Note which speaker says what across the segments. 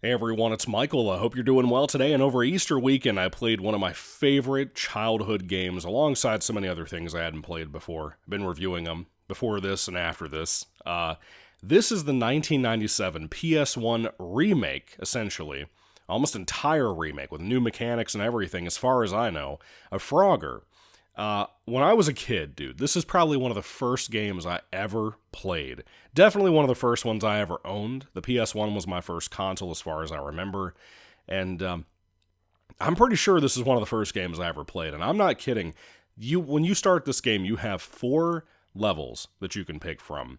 Speaker 1: Hey everyone, it's Michael. I hope you're doing well today. And over Easter weekend, I played one of my favorite childhood games alongside so many other things I hadn't played before. I've been reviewing them before this and after this. This is the 1997 PS1 remake, essentially. Almost entire remake with new mechanics and everything, as far as I know, of Frogger. When I was a kid, dude, this is probably one of the first games I ever played. Definitely one of the first ones I ever owned. The PS1 was my first console as far as I remember. And I'm pretty sure this is one of the first games I ever played. And I'm not kidding. When you start this game, you have 4 levels that you can pick from.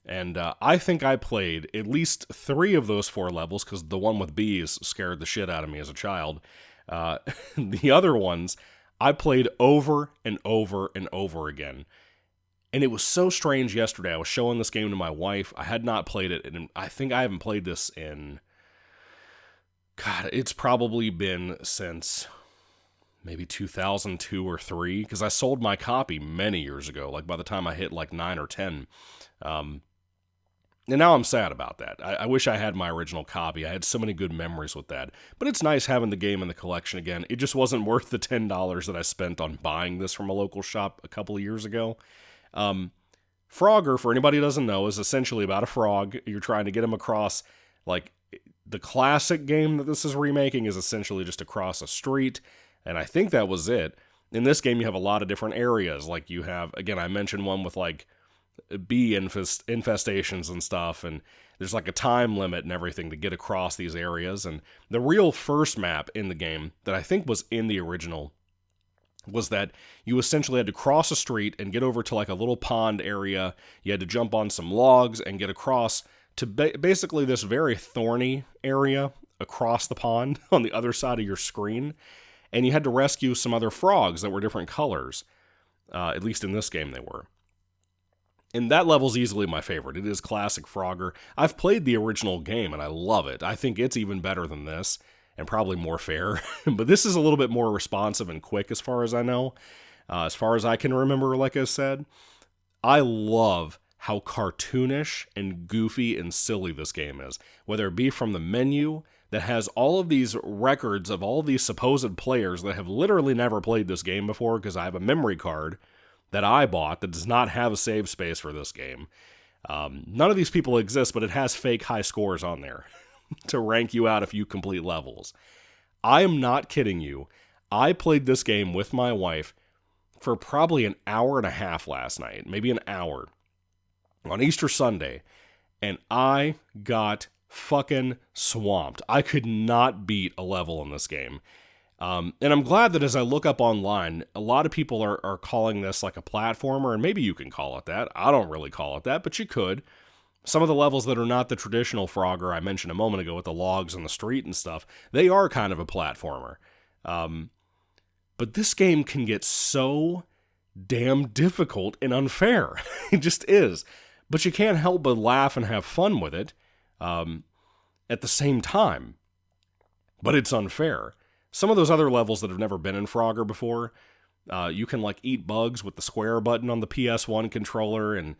Speaker 1: And I think I played at least 3 of those 4 levels, because the one with bees scared the shit out of me as a child. The other ones I played over and over and over again. And it was so strange yesterday. I was showing this game to my wife. I had not played it, and I think I haven't played this in... God, it's probably been since maybe 2002 or 3, because I sold my copy many years ago, like by the time I hit like 9 or 10. And now I'm sad about that. I wish I had my original copy. I had so many good memories with that. But it's nice having the game in the collection again. It just wasn't worth the $10 that I spent on buying this from a local shop a couple of years ago. Frogger, for anybody who doesn't know, is essentially about a frog. You're trying to get him across, like, the classic game that this is remaking is essentially just across a street. And I think that was it. In this game, you have a lot of different areas. Like, you have, again, I mentioned one with, like, bee infestations and stuff, and there's like a time limit and everything to get across these areas. And the real first map in the game that I think was in the original was that you essentially had to cross a street and get over to like a little pond area. You had to jump on some logs and get across to basically this very thorny area across the pond on the other side of your screen. And you had to rescue some other frogs that were different colors. At least in this game they were. And that level's easily my favorite. It is classic Frogger. I've played the original game, and I love it. I think it's even better than this, and probably more fair. But this is a little bit more responsive and quick, as far as I know. As far as I can remember, like I said. I love how cartoonish and goofy and silly this game is. Whether it be from the menu that has all of these records of all these supposed players that have literally never played this game before, because I have a memory card that I bought that does not have a save space for this game. None of these people exist, but it has fake high scores on there to rank you out if you complete levels. I am not kidding you. I played this game with my wife for probably an hour and a half last night, maybe an hour, on Easter Sunday, and I got fucking swamped. I could not beat a level in this game. And I'm glad that as I look up online, a lot of people are calling this like a platformer, and maybe you can call it that. I don't really call it that, but you could. Some of the levels that are not the traditional Frogger I mentioned a moment ago with the logs on the street and stuff, they are kind of a platformer. But this game can get so damn difficult and unfair. It just is. But you can't help but laugh and have fun with it at the same time. But it's unfair. Some of those other levels that have never been in Frogger before, you can like eat bugs with the square button on the PS1 controller, and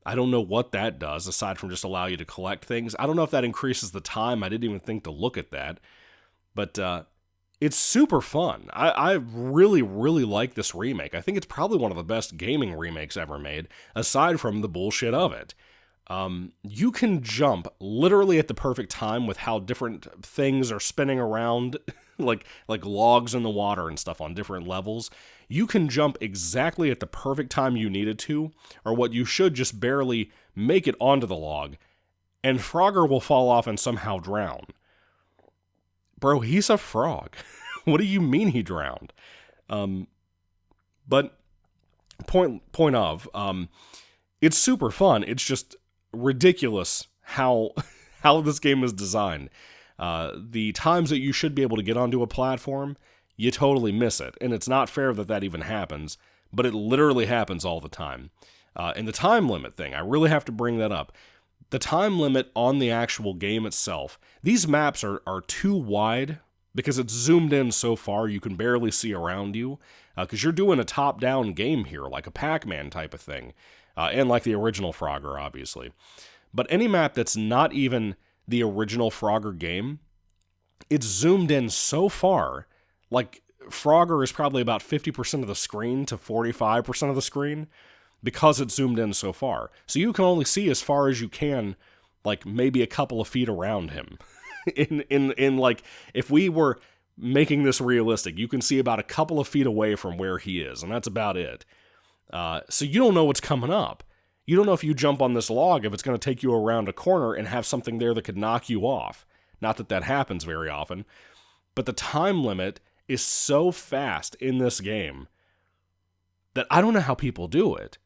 Speaker 1: I don't know what that does aside from just allow you to collect things. I don't know if that increases the time. I didn't even think to look at that. But it's super fun. I really, really like this remake. I think it's probably one of the best gaming remakes ever made, aside from the bullshit of it. You can jump literally at the perfect time with how different things are spinning around, like logs in the water and stuff on different levels. You can jump exactly at the perfect time you needed to, or what you should just barely make it onto the log, and Frogger will fall off and somehow drown. Bro, he's a frog. What do you mean he drowned? But point of, it's super fun. It's just ridiculous how this game is designed. The times that you should be able to get onto a platform, you totally miss it. And it's not fair that that even happens, but it literally happens all the time. And the time limit thing, I really have to bring that up. The time limit on the actual game itself, these maps are too wide because it's zoomed in so far you can barely see around you, because you're doing a top-down game here, like a Pac-Man type of thing, and like the original Frogger, obviously. But any map that's not even the original Frogger game, it's zoomed in so far, like Frogger is probably about 50% of the screen to 45% of the screen because it's zoomed in so far. So you can only see as far as you can, like maybe a couple of feet around him. in like, if we were making this realistic, you can see about a couple of feet away from where he is, and that's about it. So you don't know what's coming up. You don't know if you jump on this log, if it's going to take you around a corner and have something there that could knock you off. Not that that happens very often, but the time limit is so fast in this game that I don't know how people do it.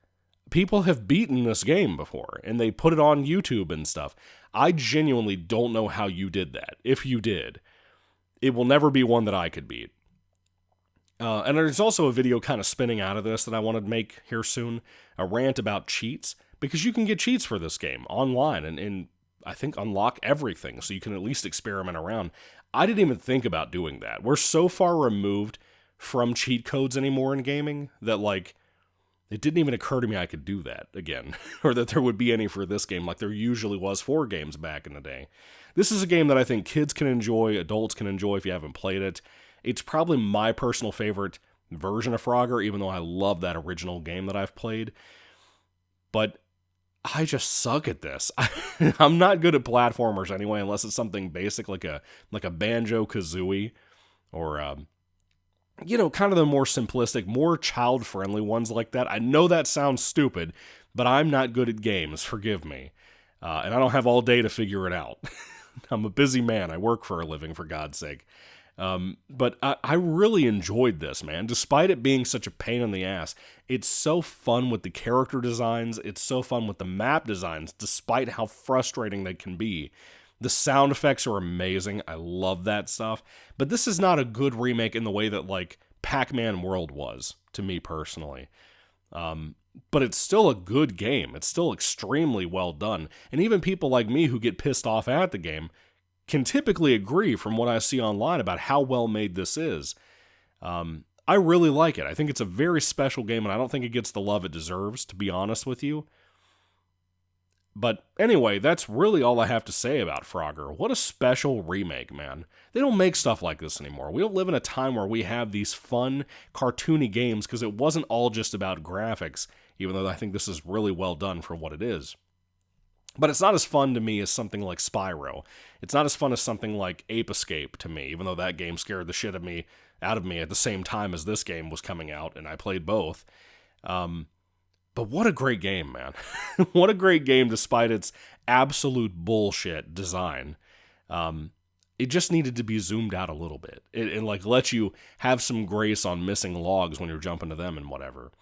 Speaker 1: People have beaten this game before, and they put it on YouTube and stuff. I genuinely don't know how you did that. If you did, it will never be one that I could beat. And there's also a video kind of spinning out of this that I want to make here soon, a rant about cheats, because you can get cheats for this game online and I think unlock everything, so you can at least experiment around. I didn't even think about doing that. We're so far removed from cheat codes anymore in gaming that, like, it didn't even occur to me I could do that again, or that there would be any for this game like there usually was for games back in the day. This is a game that I think kids can enjoy, adults can enjoy if you haven't played it. It's probably my personal favorite version of Frogger, even though I love that original game that I've played. But I just suck at this. I'm not good at platformers anyway, unless it's something basic like a Banjo-Kazooie or kind of the more simplistic, more child-friendly ones like that. I know that sounds stupid, but I'm not good at games, forgive me. And I don't have all day to figure it out. I'm a busy man. I work for a living, for God's sake. But I really enjoyed this, man. Despite it being such a pain in the ass, it's so fun with the character designs. It's so fun with the map designs, despite how frustrating they can be. The sound effects are amazing. I love that stuff. But this is not a good remake in the way that, like, Pac-Man World was, to me personally. But it's still a good game. It's still extremely well done. And even people like me who get pissed off at the game can typically agree from what I see online about how well made this is. I really like it. I think it's a very special game, and I don't think it gets the love it deserves, to be honest with you. But anyway, that's really all I have to say about Frogger. What a special remake, man. They don't make stuff like this anymore. We don't live in a time where we have these fun, cartoony games, because it wasn't all just about graphics, even though I think this is really well done for what it is. But it's not as fun to me as something like Spyro. It's not as fun as something like Ape Escape to me, even though that game scared the shit out of me at the same time as this game was coming out, and I played both. But what a great game, man. What a great game despite its absolute bullshit design. It just needed to be zoomed out a little bit and like let you have some grace on missing logs when you're jumping to them and whatever.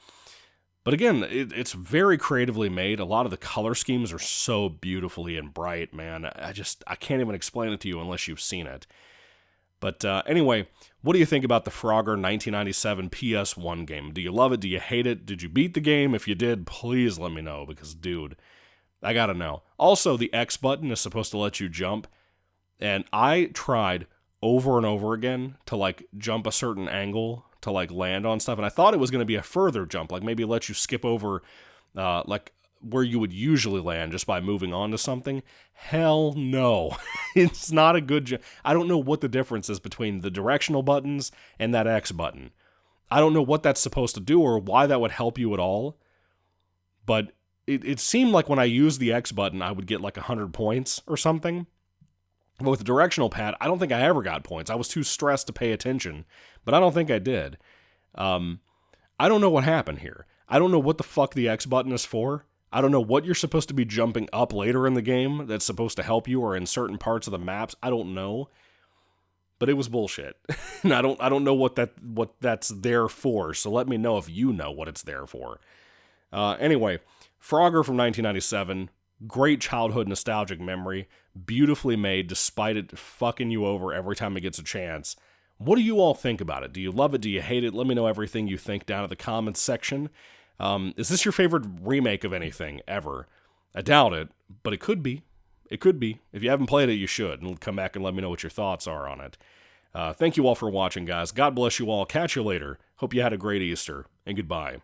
Speaker 1: But again, it's very creatively made. A lot of the color schemes are so beautifully and bright, man. I can't even explain it to you unless you've seen it. But anyway, what do you think about the Frogger 1997 PS1 game? Do you love it? Do you hate it? Did you beat the game? If you did, please let me know, because, dude, I gotta know. Also, the X button is supposed to let you jump, and I tried over and over again to, like, jump a certain angle to, like, land on stuff, and I thought it was going to be a further jump, like maybe let you skip over, like, where you would usually land just by moving on to something. Hell no. It's not a good jump. I don't know what the difference is between the directional buttons and that X button. I don't know what that's supposed to do or why that would help you at all, but it seemed like when I used the X button, I would get like 100 points or something. But with the directional pad, I don't think I ever got points. I was too stressed to pay attention, but I don't think I did. I don't know what happened here. I don't know what the fuck the X button is for. I don't know what you're supposed to be jumping up later in the game that's supposed to help you or in certain parts of the maps. I don't know. But it was bullshit. And I don't know what that's there for. So let me know if you know what it's there for. Anyway, Frogger from 1997. Great childhood nostalgic memory. Beautifully made despite it fucking you over every time it gets a chance. What do you all think about it? Do you love it? Do you hate it? Let me know everything you think down in the comments section. Is this your favorite remake of anything ever? I doubt it, but it could be. It could be. If you haven't played it, you should. And come back and let me know what your thoughts are on it. Thank you all for watching, guys. God bless you all. Catch you later. Hope you had a great Easter, and goodbye.